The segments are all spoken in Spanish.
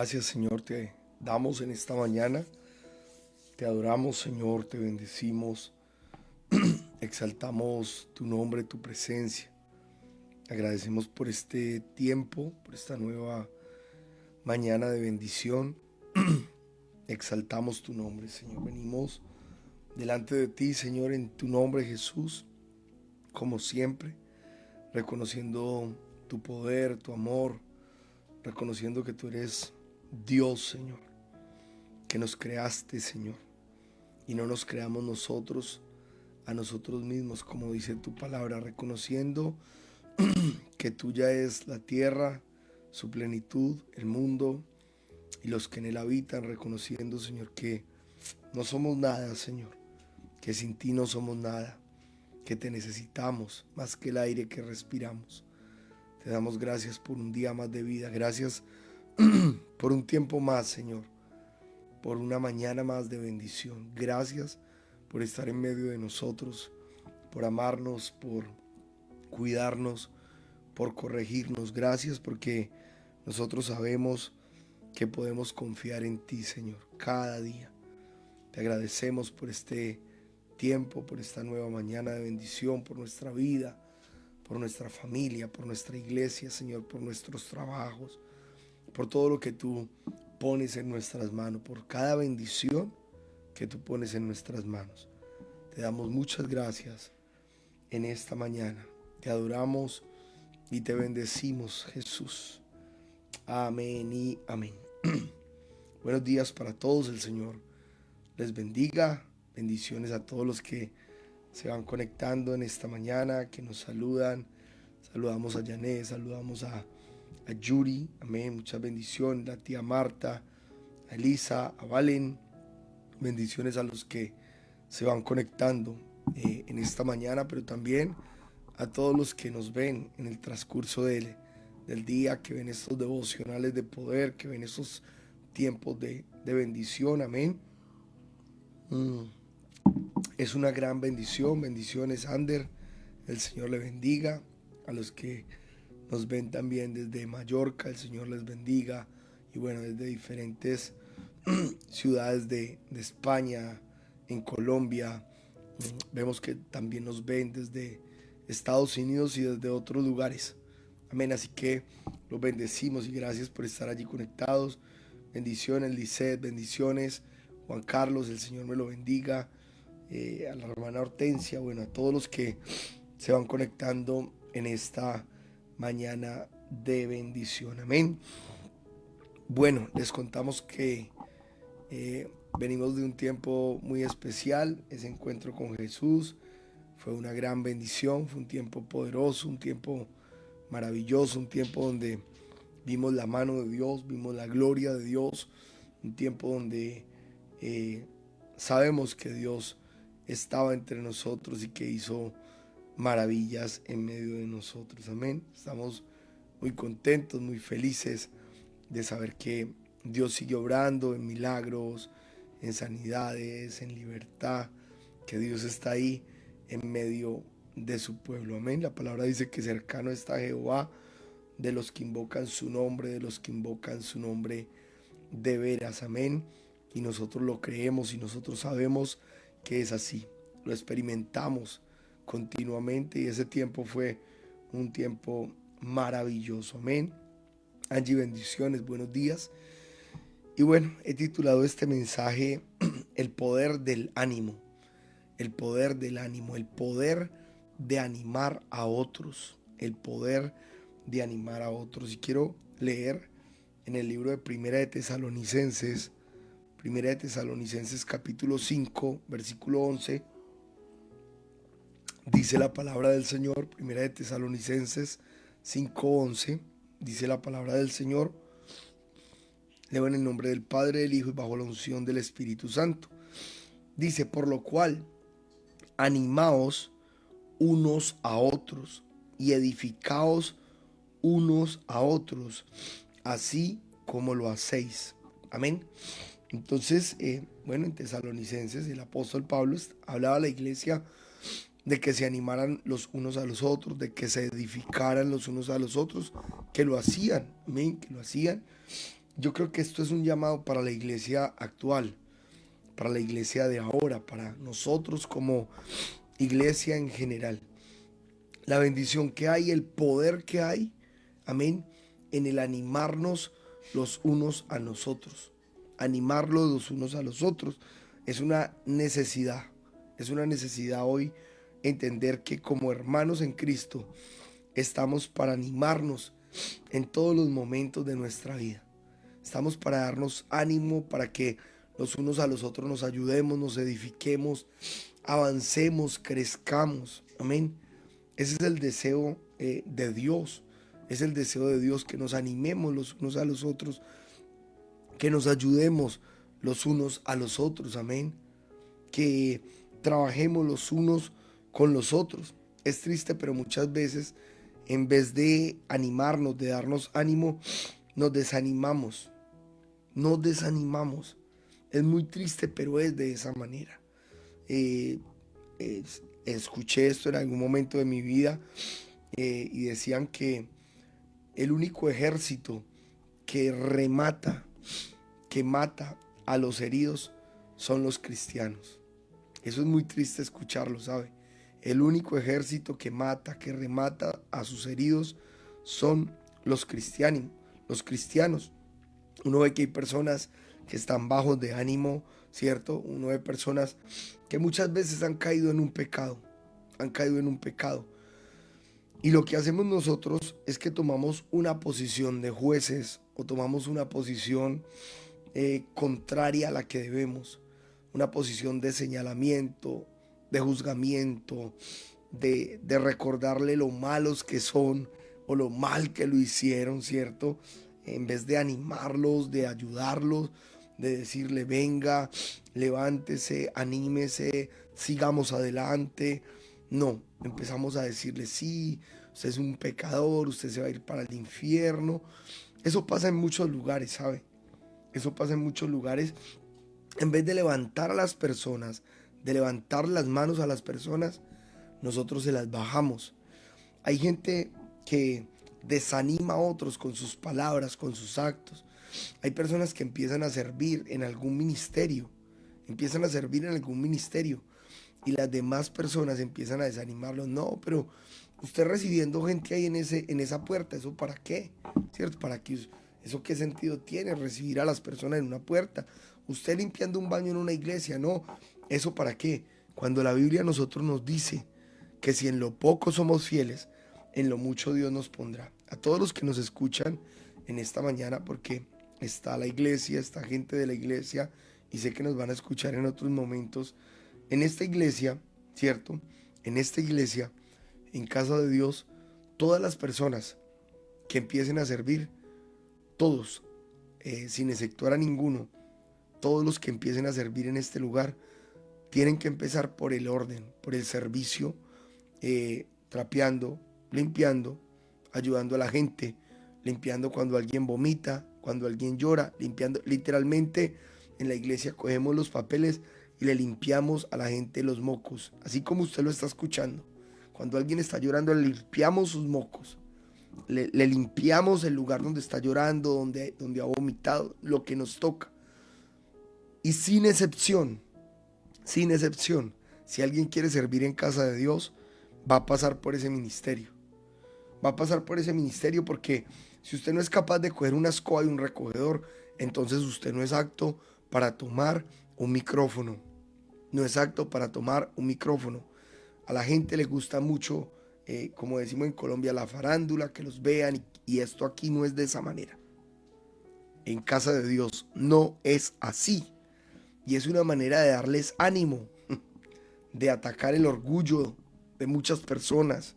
Gracias, Señor, te damos en esta mañana. Te adoramos, Señor, te bendecimos, exaltamos tu nombre, tu presencia. Agradecemos por este tiempo, por esta nueva mañana de bendición. Exaltamos tu nombre, Señor. Venimos delante de ti, Señor, en tu nombre, Jesús, como siempre, reconociendo tu poder, tu amor, reconociendo que tú eres Dios, Señor, que nos creaste, Señor, y no nos creamos nosotros a nosotros mismos, como dice tu palabra, reconociendo que tuya es la tierra, su plenitud, el mundo y los que en él habitan, reconociendo, Señor, que no somos nada, Señor, que sin ti no somos nada, que te necesitamos más que el aire que respiramos. Te damos gracias por un día más de vida, gracias por un tiempo más, Señor, por una mañana más de bendición. Gracias por estar en medio de nosotros, por amarnos, por cuidarnos, por corregirnos. Gracias porque nosotros sabemos que podemos confiar en ti, Señor, cada día. Te agradecemos por este tiempo, por esta nueva mañana de bendición, por nuestra vida, por nuestra familia, por nuestra iglesia, Señor, por nuestros trabajos, por todo lo que tú pones en nuestras manos, por cada bendición que tú pones en nuestras manos. Te damos muchas gracias en esta mañana. Te adoramos y te bendecimos, Jesús. Amén y amén. Buenos días para todos, el Señor les bendiga. Bendiciones a todos los que se van conectando en esta mañana, que nos saludan. Saludamos a Janet, saludamos a Yuri, amén, muchas bendiciones, la tía Marta, a Elisa, a Valen, bendiciones a los que se van conectando en esta mañana, pero también a todos los que nos ven en el transcurso del día, que ven estos devocionales de poder, que ven estos tiempos de bendición, amén. Es una gran bendición, bendiciones, Ander, el Señor le bendiga. A los que nos ven también desde Mallorca, el Señor les bendiga. Y bueno, desde diferentes ciudades de España, en Colombia, vemos que también nos ven desde Estados Unidos y desde otros lugares. Amén, así que los bendecimos y gracias por estar allí conectados. Bendiciones, Lisette, bendiciones. Juan Carlos, el Señor me lo bendiga. A la hermana Hortensia, bueno, a todos los que se van conectando en esta mañana de bendición. Amén. Bueno, les contamos que venimos de un tiempo muy especial, ese encuentro con Jesús. Fue una gran bendición, fue un tiempo poderoso, un tiempo maravilloso, un tiempo donde vimos la mano de Dios, vimos la gloria de Dios, un tiempo donde sabemos que Dios estaba entre nosotros y que hizo maravillas en medio de nosotros. Amén. Estamos muy contentos, muy felices de saber que Dios sigue obrando en milagros, en sanidades, en libertad, que Dios está ahí en medio de su pueblo. Amén. La palabra dice que cercano está Jehová de los que invocan su nombre, de los que invocan su nombre de veras. Amén. Y nosotros lo creemos y nosotros sabemos que es así. Lo experimentamos continuamente y ese tiempo fue un tiempo maravilloso. Amén. Angie, bendiciones, buenos días. Y bueno, he titulado este mensaje El poder del ánimo. El poder del ánimo, el poder de animar a otros, el poder de animar a otros. Y quiero leer en el libro de Primera de Tesalonicenses capítulo 5, versículo 11, dice la palabra del Señor. Primera de Tesalonicenses 5:11, dice la palabra del Señor. Leo en el nombre del Padre, del Hijo y bajo la unción del Espíritu Santo. Dice: por lo cual, animaos unos a otros y edificaos unos a otros, así como lo hacéis. Amén. Entonces, bueno, en Tesalonicenses el apóstol Pablo hablaba a la iglesia de que se animaran los unos a los otros, de que se edificaran los unos a los otros, que lo hacían, amén, que lo hacían. yo creo que esto es un llamado para la iglesia actual, para la iglesia de ahora, para nosotros como iglesia en general. La bendición que hay, el poder que hay, amén, en el animarnos los unos a nosotros. Animarlos los unos a los otros es una necesidad. Es una necesidad hoy entender que como hermanos en Cristo estamos para animarnos en todos los momentos de nuestra vida. Estamos para darnos ánimo, para que los unos a los otros nos ayudemos, nos edifiquemos, avancemos, crezcamos. Amén. Ese es el deseo de Dios. Es el deseo de Dios que nos animemos los unos a los otros, que nos ayudemos los unos a los otros. Amén. Que trabajemos los unos con los otros. Es triste, pero muchas veces en vez de animarnos, de darnos ánimo, nos desanimamos. Nos desanimamos. Es muy triste, pero es de esa manera. Eh, Escuché esto en algún momento de mi vida y decían que el único ejército que remata, que mata a los heridos son los cristianos. Eso es muy triste escucharlo, ¿sabe? El único ejército que mata, que remata a sus heridos son los cristianos. Los cristianos. Uno ve que hay personas que están bajos de ánimo, ¿cierto? Uno ve personas que muchas veces han caído en un pecado, han caído en un pecado. Y lo que hacemos nosotros es que tomamos una posición de jueces o tomamos una posición contraria a la que debemos, una posición de señalamiento, de juzgamiento, de recordarle lo malos que son o lo mal que lo hicieron, ¿cierto? En vez de animarlos, de ayudarlos, de decirle, venga, levántese, anímese, sigamos adelante. No, empezamos a decirle, sí, usted es un pecador, usted se va a ir para el infierno. Eso pasa en muchos lugares, ¿sabe? Eso pasa en muchos lugares. En vez de levantar a las personas, de levantar las manos a las personas, nosotros se las bajamos. Hay gente que desanima a otros con sus palabras, con sus actos. Hay personas que empiezan a servir en algún ministerio, empiezan a servir en algún ministerio y las demás personas empiezan a desanimarlos. No, pero usted recibiendo gente ahí en esa puerta, ¿eso para qué? ¿Cierto? ¿Para qué? ¿Eso qué sentido tiene recibir a las personas en una puerta? Usted limpiando un baño en una iglesia, no. ¿Eso para qué? Cuando la Biblia a nosotros nos dice que si en lo poco somos fieles, en lo mucho Dios nos pondrá. A todos los que nos escuchan en esta mañana, porque está la iglesia, está gente de la iglesia, y sé que nos van a escuchar en otros momentos. En esta iglesia, ¿cierto? En esta iglesia, en casa de Dios, todas las personas que empiecen a servir, todos, sin exceptuar a ninguno, todos los que empiecen a servir en este lugar, tienen que empezar por el orden, por el servicio, trapeando, limpiando, ayudando a la gente, limpiando cuando alguien vomita, cuando alguien llora, limpiando. Literalmente en la iglesia cogemos los papeles y le limpiamos a la gente los mocos, así como usted lo está escuchando. Cuando alguien está llorando, le limpiamos sus mocos, le limpiamos el lugar donde está llorando, donde ha vomitado, lo que nos toca. Y sin excepción, si alguien quiere servir en casa de Dios, va a pasar por ese ministerio. Va a pasar por ese ministerio porque si usted no es capaz de coger una escoba y un recogedor, entonces usted no es apto para tomar un micrófono. No es apto para tomar un micrófono. A la gente le gusta mucho, como decimos en Colombia, la farándula, que los vean, y esto aquí no es de esa manera. En casa de Dios no es así. Y es una manera de darles ánimo, de atacar el orgullo de muchas personas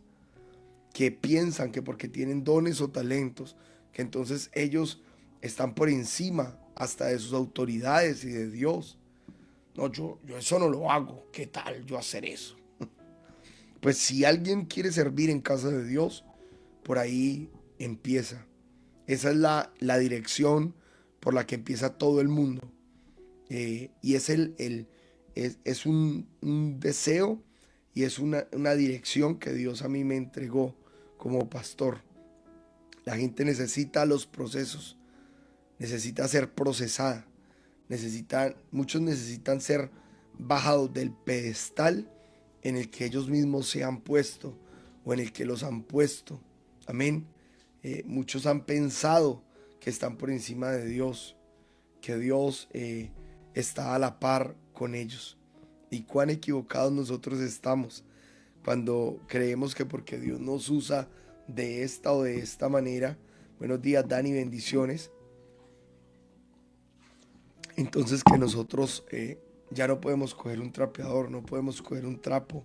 que piensan que porque tienen dones o talentos, que entonces ellos están por encima hasta de sus autoridades y de Dios. No, yo eso no lo hago. ¿Qué tal yo hacer eso? Pues si alguien quiere servir en casa de Dios, por ahí empieza. Esa es la dirección por la que empieza todo el mundo. Y es un deseo y es una dirección que Dios a mí me entregó como pastor. La gente necesita los procesos. necesita ser procesada. Muchos necesitan ser bajados del pedestal en el que ellos mismos se han puesto o en el que los han puesto. Amén. Muchos han pensado que están por encima de Dios, que Dios está a la par con ellos. Y cuán equivocados nosotros estamos cuando creemos que porque Dios nos usa de esta o de esta manera. Buenos días, Dani, bendiciones. Entonces que nosotros ya no podemos coger un trapeador, no podemos coger un trapo,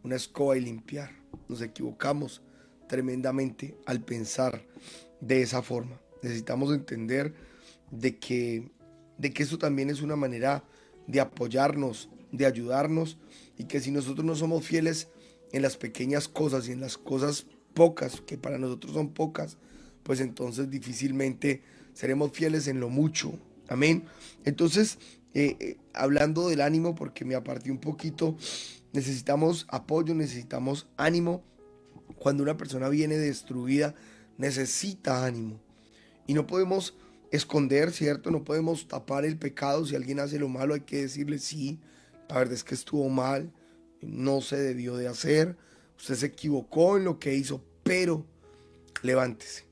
una escoba y limpiar. Nos equivocamos tremendamente al pensar de esa forma. Necesitamos entender de que eso también es una manera de apoyarnos, de ayudarnos, y que si nosotros no somos fieles en las pequeñas cosas y en las cosas pocas, que para nosotros son pocas, pues entonces difícilmente seremos fieles en lo mucho. Amén. Entonces, hablando del ánimo, porque me aparté un poquito, necesitamos apoyo, necesitamos ánimo. Cuando una persona viene destruida, necesita ánimo. Y no podemos esconder, ¿cierto? No podemos tapar el pecado. Si alguien hace lo malo, hay que decirle, sí, la verdad es que estuvo mal, no se debió de hacer, usted se equivocó en lo que hizo, pero levántese,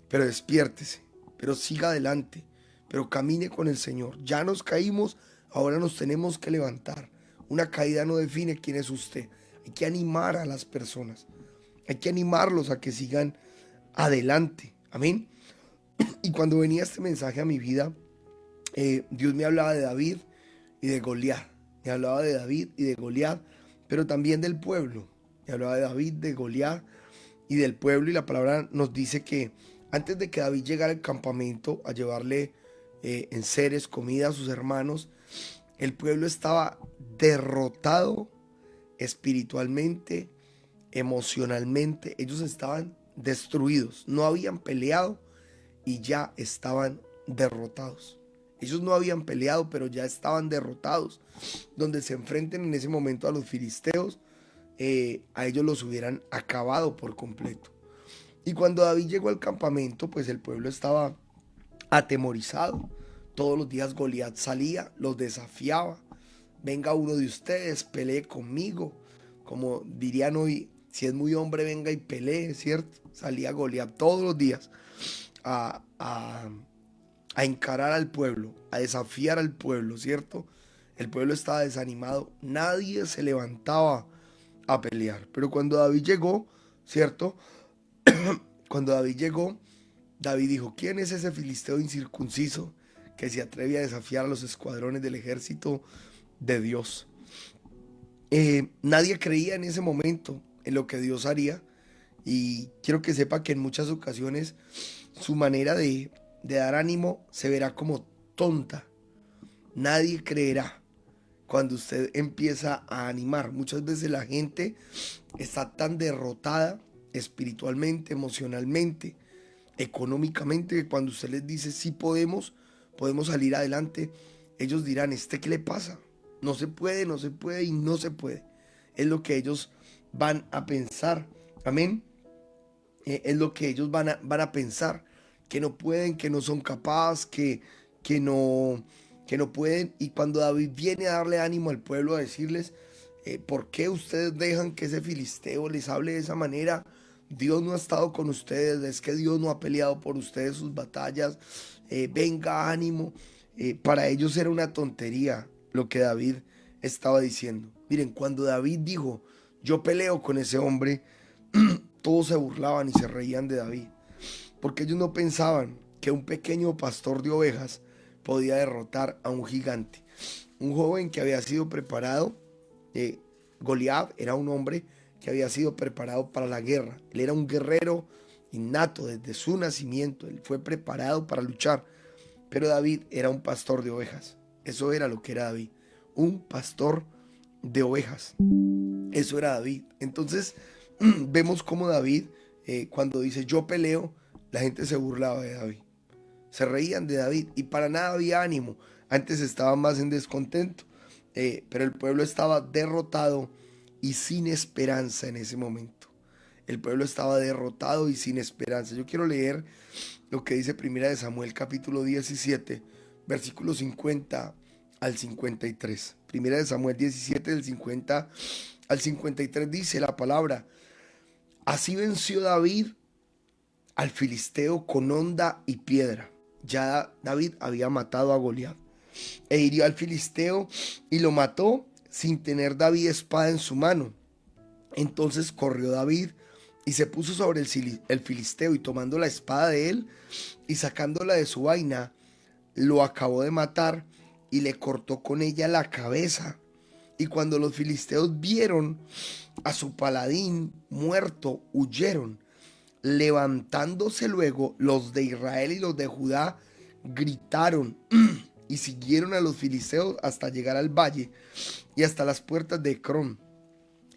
pero despiértese, pero siga adelante, pero camine con el Señor. Ya nos caímos, ahora nos tenemos que levantar. Una caída no define quién es usted. Hay que animar a las personas, hay que animarlos a que sigan adelante. Amén. Y cuando venía este mensaje a mi vida, Dios me hablaba de David y de Goliat. Me hablaba de David y de Goliat, pero también del pueblo. Me hablaba de David, de Goliat y del pueblo. Y la palabra nos dice que antes de que David llegara al campamento a llevarle enseres, comida a sus hermanos, el pueblo estaba derrotado espiritualmente, emocionalmente. Ellos estaban destruidos, no habían peleado y ya estaban derrotados. Ellos no habían peleado, pero ya estaban derrotados. Donde se enfrenten en ese momento a los filisteos, a ellos los hubieran acabado por completo. Y cuando David llegó al campamento, pues el pueblo estaba atemorizado. Todos los días Goliat salía, los desafiaba. Venga uno de ustedes, pelee conmigo. Como dirían hoy, si es muy hombre, venga y pelee, ¿cierto? Salía Goliat todos los días a encarar al pueblo, a desafiar al pueblo, ¿cierto? El pueblo estaba desanimado, nadie se levantaba a pelear. Pero cuando David llegó, ¿cierto? Cuando David llegó, David dijo, ¿quién es ese filisteo incircunciso que se atreve a desafiar a los escuadrones del ejército de Dios? Nadie creía en ese momento en lo que Dios haría, y quiero que sepa que en muchas ocasiones su manera de dar ánimo se verá como tonta. Nadie creerá cuando usted empieza a animar. Muchas veces la gente está tan derrotada espiritualmente, emocionalmente, económicamente, que cuando usted les dice sí podemos salir adelante, ellos dirán, ¿qué le pasa? No se puede, no se puede y no se puede. Es lo que ellos van a pensar. Amén. Es lo que ellos van a pensar, que no pueden, que no son capaces, que no pueden. Y cuando David viene a darle ánimo al pueblo, a decirles, ¿por qué ustedes dejan que ese filisteo les hable de esa manera? Dios no ha estado con ustedes, es que Dios no ha peleado por ustedes sus batallas. Venga, ánimo. Para ellos era una tontería lo que David estaba diciendo. Miren, cuando David dijo, yo peleo con ese hombre, todos se burlaban y se reían de David, porque ellos no pensaban que un pequeño pastor de ovejas podía derrotar a un gigante. Un joven que había sido preparado, Goliat era un hombre que había sido preparado para la guerra. Él era un guerrero innato desde su nacimiento, él fue preparado para luchar, pero David era un pastor de ovejas. Eso era lo que era David, un pastor de ovejas. Eso era David. Entonces vemos cómo David, cuando dice yo peleo, la gente se burlaba de David, se reían de David y para nada había ánimo. Antes estaban más en descontento, pero el pueblo estaba derrotado y sin esperanza en ese momento. El pueblo estaba derrotado y sin esperanza. Yo quiero leer lo que dice Primera de Samuel capítulo 17, versículos 50 al 53. Primera de Samuel 17 del 50 al 53 dice la palabra: así venció David al filisteo con honda y piedra. Ya David había matado a Goliat e hirió al filisteo y lo mató sin tener David espada en su mano. Entonces corrió David y se puso sobre el filisteo, y tomando la espada de él y sacándola de su vaina, lo acabó de matar y le cortó con ella la cabeza. Y cuando los filisteos vieron a su paladín muerto, huyeron. Levantándose luego los de Israel y los de Judá, gritaron y siguieron a los filisteos hasta llegar al valle y hasta las puertas de Ecrón.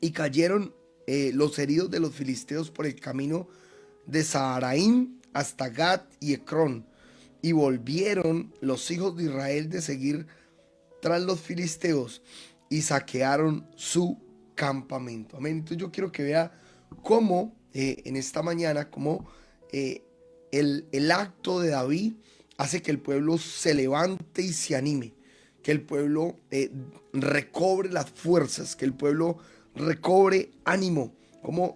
Y cayeron los heridos de los filisteos por el camino de Saharaim hasta Gat y Ecrón. Y volvieron los hijos de Israel de seguir tras los filisteos y saquearon su campamento. Amén. Entonces yo quiero que vea cómo en esta mañana, cómo el acto de David hace que el pueblo se levante y se anime, que el pueblo recobre las fuerzas, que el pueblo recobre ánimo. Como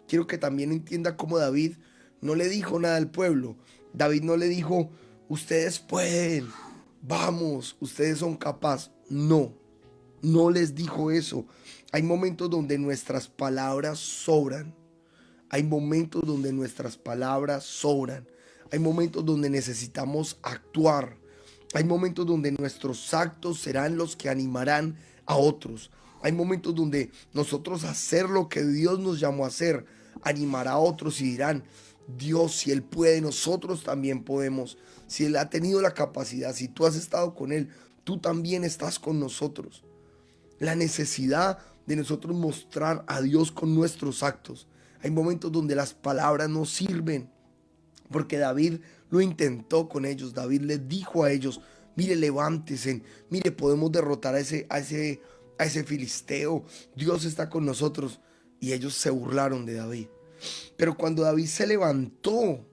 quiero que también entienda cómo David no le dijo nada al pueblo. David no le dijo: ustedes pueden, vamos, ustedes son capaces. No, no les dijo eso. Hay momentos donde nuestras palabras sobran. Hay momentos donde nuestras palabras sobran. Hay momentos donde necesitamos actuar. Hay momentos donde nuestros actos serán los que animarán a otros. Hay momentos donde nosotros hacer lo que Dios nos llamó a hacer animará a otros y dirán: Dios, si Él puede, nosotros también podemos. Si Él ha tenido la capacidad, si tú has estado con Él, tú también estás con nosotros. La necesidad de nosotros mostrar a Dios con nuestros actos. Hay momentos donde las palabras no sirven, porque David lo intentó con ellos. David les dijo a ellos: mire, levántense, mire, podemos derrotar a ese filisteo. Dios está con nosotros. Y ellos se burlaron de David. Pero cuando David se levantó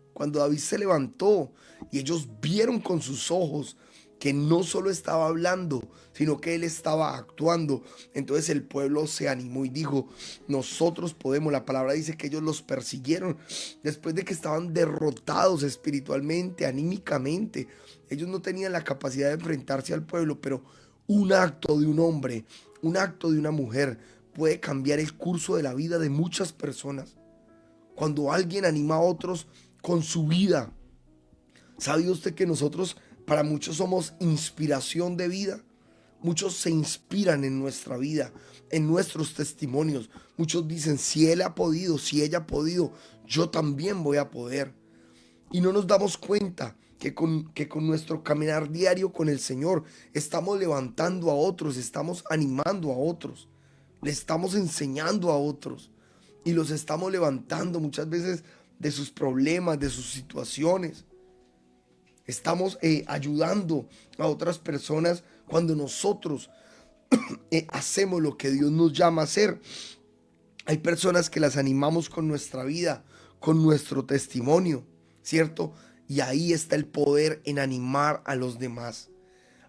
y ellos vieron con sus ojos que no solo estaba hablando, sino que él estaba actuando, entonces el pueblo se animó y dijo: nosotros podemos. La palabra dice que ellos los persiguieron después de que estaban derrotados espiritualmente, anímicamente. Ellos no tenían la capacidad de enfrentarse al pueblo, pero un acto de un hombre, un acto de una mujer puede cambiar el curso de la vida de muchas personas. Cuando alguien anima a otros con su vida. ¿Sabe usted que nosotros, para muchos, somos inspiración de vida? Muchos se inspiran en nuestra vida, en nuestros testimonios. Muchos dicen: si él ha podido, si ella ha podido, yo también voy a poder. Y no nos damos cuenta que con nuestro caminar diario con el Señor estamos levantando a otros, estamos animando a otros, le estamos enseñando a otros y los estamos levantando muchas veces de sus problemas, de sus situaciones. Estamos ayudando a otras personas cuando nosotros hacemos lo que Dios nos llama a hacer. Hay personas que las animamos con nuestra vida, con nuestro testimonio, ¿cierto? Y ahí está el poder en animar a los demás.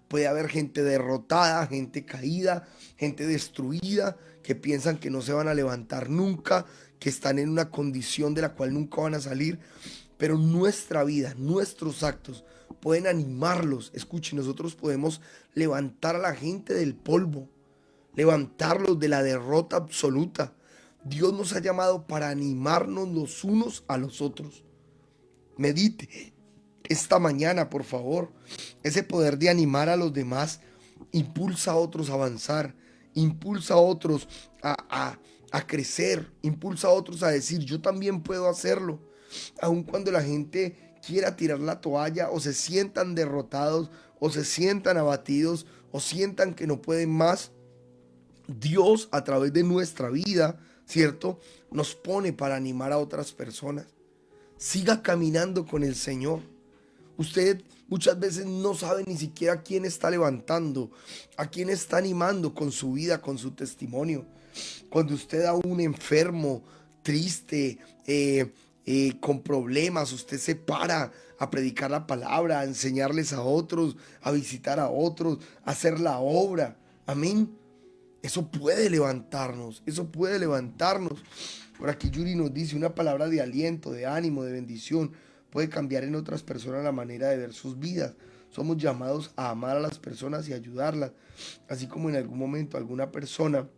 Puede haber gente derrotada, gente caída, gente destruida, que piensan que no se van a levantar nunca, que están en una condición de la cual nunca van a salir. Pero nuestra vida, nuestros actos pueden animarlos. Escuchen, nosotros podemos levantar a la gente del polvo, levantarlos de la derrota absoluta. Dios nos ha llamado para animarnos los unos a los otros. Medite esta mañana, por favor. Ese poder de animar a los demás impulsa a otros a avanzar, impulsa a otros a crecer, impulsa a otros a decir: yo también puedo hacerlo. Aun cuando la gente quiera tirar la toalla, o se sientan derrotados, o se sientan abatidos, o sientan que no pueden más, Dios, a través de nuestra vida, ¿cierto?, nos pone para animar a otras personas. Siga caminando con el Señor. Usted muchas veces no sabe ni siquiera a quién está levantando, a quién está animando con su vida, con su testimonio. Cuando usted a un enfermo triste, con problemas, usted se para a predicar la palabra, a enseñarles a otros, a visitar a otros, a hacer la obra. Amén. Eso puede levantarnos, eso puede levantarnos. Por aquí Yuri nos dice una palabra de aliento, de ánimo, de bendición. Puede cambiar en otras personas la manera de ver sus vidas. Somos llamados a amar a las personas y ayudarlas. Así como en algún momento alguna persona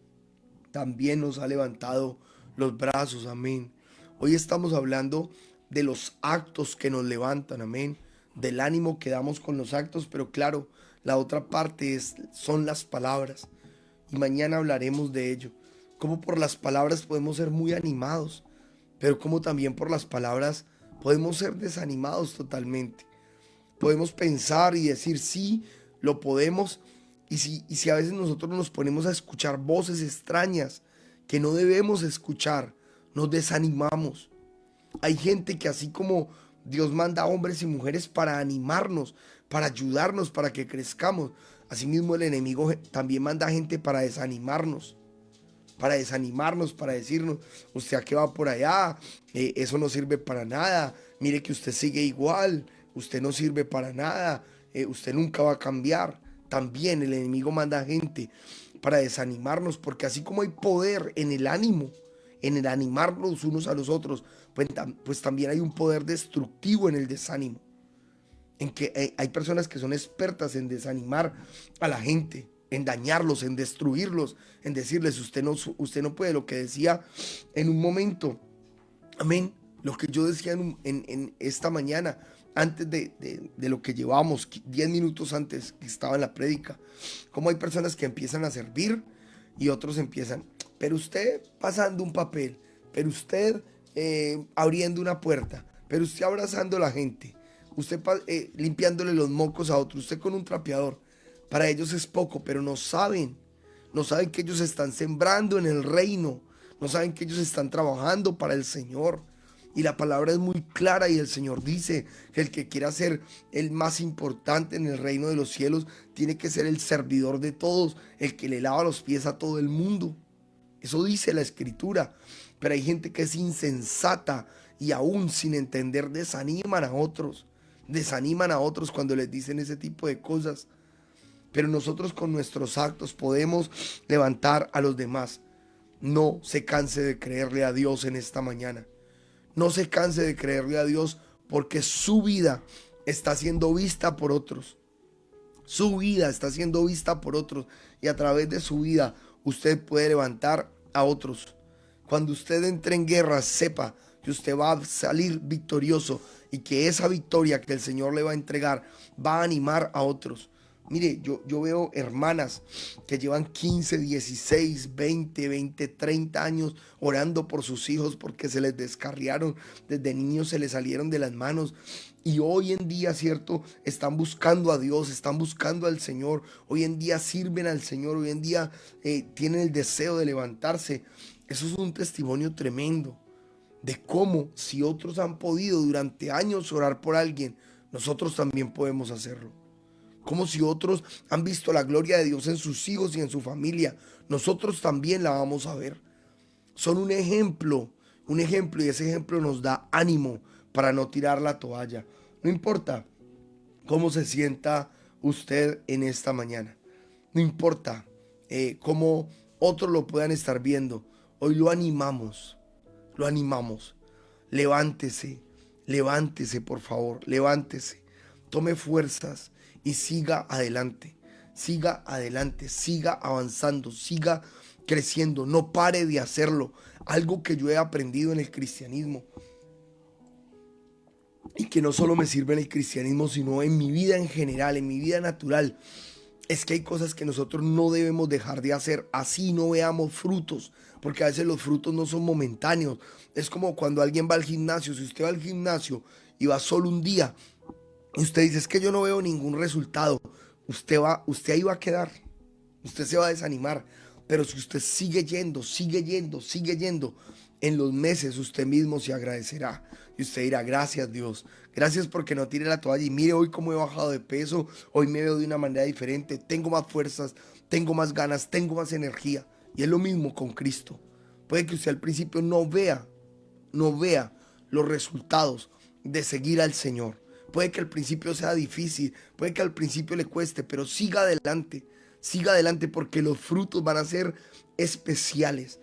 también nos ha levantado los brazos. Amén. Hoy estamos hablando de los actos que nos levantan. Amén. Del ánimo que damos con los actos. Pero claro, la otra parte son las palabras. Y mañana hablaremos de ello. Cómo por las palabras podemos ser muy animados, pero cómo también por las palabras podemos ser desanimados totalmente. Podemos pensar y decir sí, lo podemos. Y si a veces nosotros nos ponemos a escuchar voces extrañas que no debemos escuchar, nos desanimamos. Hay gente que así como Dios manda a hombres y mujeres para animarnos, para ayudarnos, para que crezcamos, asimismo el enemigo también manda gente para desanimarnos, para decirnos, usted a qué va por allá, eso no sirve para nada, mire que usted sigue igual, usted no sirve para nada, usted nunca va a cambiar. También el enemigo manda gente para desanimarnos, porque así como hay poder en el ánimo, en el animarnos unos a los otros, pues también hay un poder destructivo en el desánimo, en que hay personas que son expertas en desanimar a la gente, en dañarlos, en destruirlos, en decirles, usted no puede, lo que decía en un momento, amén, lo que yo decía en esta mañana, antes de lo que llevamos, 10 minutos antes que estaba en la prédica, como hay personas que empiezan a servir y otros empiezan, pero usted pasando un papel, pero usted abriendo una puerta, pero usted abrazando a la gente, usted limpiándole los mocos a otro, usted con un trapeador. Para ellos es poco, pero no saben que ellos están sembrando en el reino, no saben que ellos están trabajando para el Señor. Y la palabra es muy clara y el Señor dice que el que quiera ser el más importante en el reino de los cielos tiene que ser el servidor de todos, el que le lava los pies a todo el mundo. Eso dice la Escritura, pero hay gente que es insensata y aún sin entender desaniman a otros cuando les dicen ese tipo de cosas. Pero nosotros con nuestros actos podemos levantar a los demás. No se canse de creerle a Dios en esta mañana. No se canse de creerle a Dios porque su vida está siendo vista por otros. Su vida está siendo vista por otros y a través de su vida usted puede levantar a otros. Cuando usted entre en guerra, sepa que usted va a salir victorioso y que esa victoria que el Señor le va a entregar va a animar a otros. Mire, yo veo hermanas que llevan 15, 16, 20, 30 años orando por sus hijos porque se les descarriaron, desde niños se les salieron de las manos. Y hoy en día, ¿cierto? Están buscando a Dios, están buscando al Señor. Hoy en día sirven al Señor, hoy en día tienen el deseo de levantarse. Eso es un testimonio tremendo de cómo si otros han podido durante años orar por alguien, nosotros también podemos hacerlo. Como si otros han visto la gloria de Dios en sus hijos y en su familia, nosotros también la vamos a ver. Son un ejemplo y ese ejemplo nos da ánimo para no tirar la toalla. No importa cómo se sienta usted en esta mañana, no importa cómo otros lo puedan estar viendo, hoy lo animamos. Levántese, levántese por favor, levántese, tome fuerzas y siga adelante, siga avanzando, siga creciendo, no pare de hacerlo. Algo que yo he aprendido en el cristianismo y que no solo me sirve en el cristianismo, sino en mi vida en general, en mi vida natural, es que hay cosas que nosotros no debemos dejar de hacer, así no veamos frutos, porque a veces los frutos no son momentáneos. Es como cuando alguien va al gimnasio. Si usted va al gimnasio y va solo un día, y usted dice, es que yo no veo ningún resultado, usted ahí va a quedar, usted se va a desanimar. Pero si usted sigue yendo, en los meses usted mismo se agradecerá. Y usted dirá, gracias Dios, gracias porque no tire la toalla. Y mire hoy cómo he bajado de peso, hoy me veo de una manera diferente, tengo más fuerzas, tengo más ganas, tengo más energía. Y es lo mismo con Cristo. Puede que usted al principio no vea no vea los resultados de seguir al Señor. Puede que al principio sea difícil, puede que al principio le cueste, pero siga adelante porque los frutos van a ser especiales.